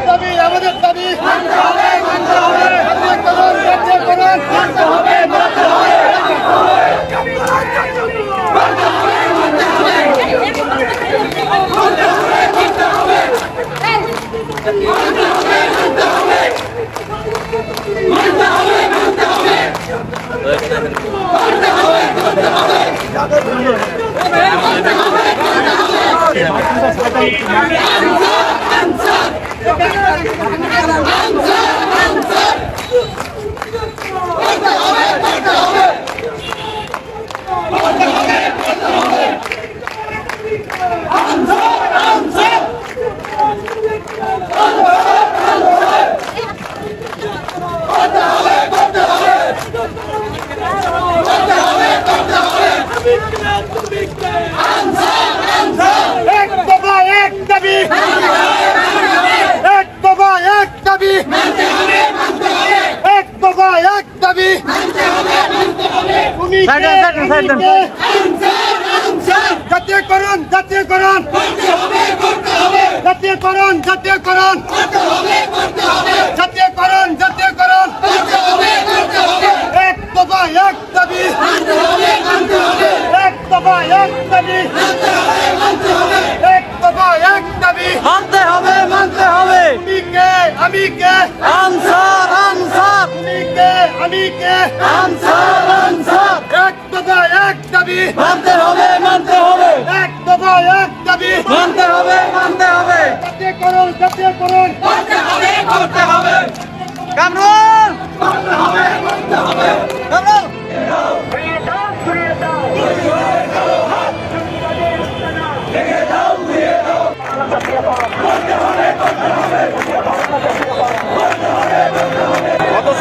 দাবি আমাদের দাবি মানতে হবে মানতে হবে জাতীয়করণ জাতীয়করণ জাতীয়করণ জাতীয়করণ জাতীয়করণ জাতীয়করণ এক দফা এক দাবি এক দফা এক দাবি এক দফা এক দাবি মানতে হবে মানতে হবে। আমি কে আনসার আনসার আমি কে আনসার আনসার এক দফা এক দাবি মানতে হবে মানতে হবে এক দফা এক দাবি মানতে হবে মানতে হবে জাতীয়করণ জাতীয়করণ করতে হবে করতে হবে কামরুল করতে হবে করতে হবে কামরুল অথচ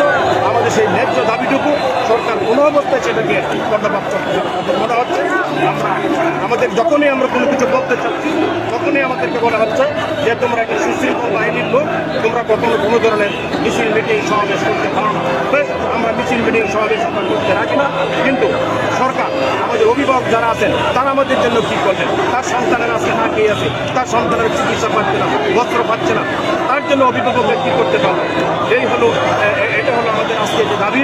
আমাদের সেই ন্যায্য দাবিটুকু সরকার কোনো অবস্থায় সেটাকে কর্ণপাত করছে। মনে হচ্ছে আমাদের যখনই আমরা কোনো কিছু বলতে চাচ্ছি তখনই আমাদেরকে বলা হচ্ছে যে তোমরা একটা সুশৃঙ্খল বাহিনীর লোক, তোমরা কখনো কোনো ধরনের মিছিল মিটিং সমাবেশ করতে পারো না। বেশ, আমরা মিছিল মিটিং সমাবেশ করতে রাখি না, কিন্তু সরকার আমাদের অভিভাবক যারা আছেন তারা আমাদের জন্য কী করবেন? তার সন্তানের আজকে না খেয়ে আছে, তার সন্তানের চিকিৎসা পাচ্ছে না, বস্ত্র পাচ্ছে না, তার জন্য অভিভাবকরা কী করতে পারবে? এটা হলো আমাদের আজকে যে দাবি।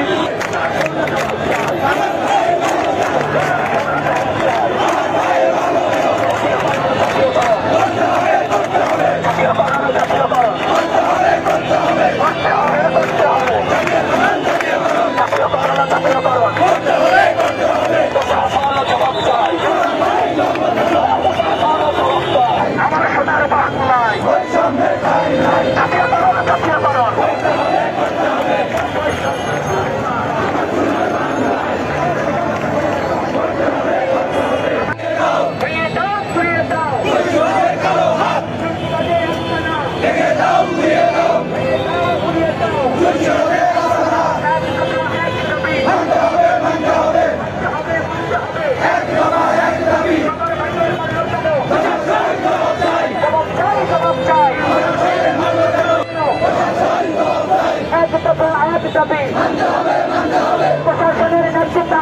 প্রশাসনের নেতৃত্ব,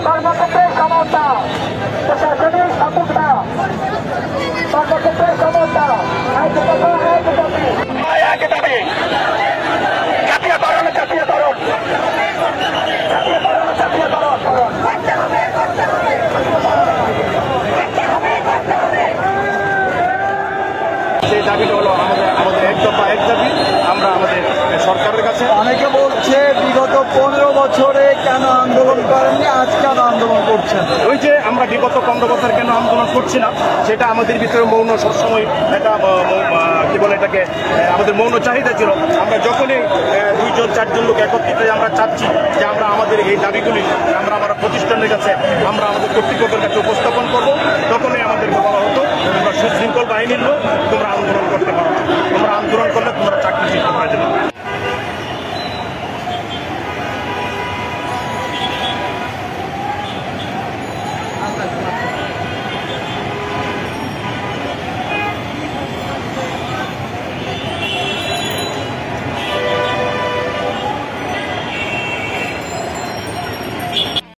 কর্মক্ষেত্রের ক্ষমতা, প্রশাসনের সততা, কর্মক্ষেত্রের ক্ষমতা, জাতীয়করণ জাতীয়করণ সেই দাবিটা হলো আমাদের এক দফা এক দাবি। আমরা আমাদের সরকারের কাছে অনেকে বলছে বিগত 15 বছরে কেন আন্দোলন করেননি, আজকে আন্দোলন করছেন। ওই যে আমরা বিগত 15 বছর কেন আন্দোলন করছি না, সেটা আমাদের ভিতরে মৌন সবসময় একটা কি বলে এটাকে আমাদের মৌন চাহিদা ছিল। আমরা যখনই 2-4 জন লোক একত্রিত আমরা চাচ্ছি যে আমরা আমাদের এই দাবিগুলি আমরা প্রতিষ্ঠানের কাছে আমরা আমাদের কর্তৃপক্ষের কাছে উপস্থাপন করব,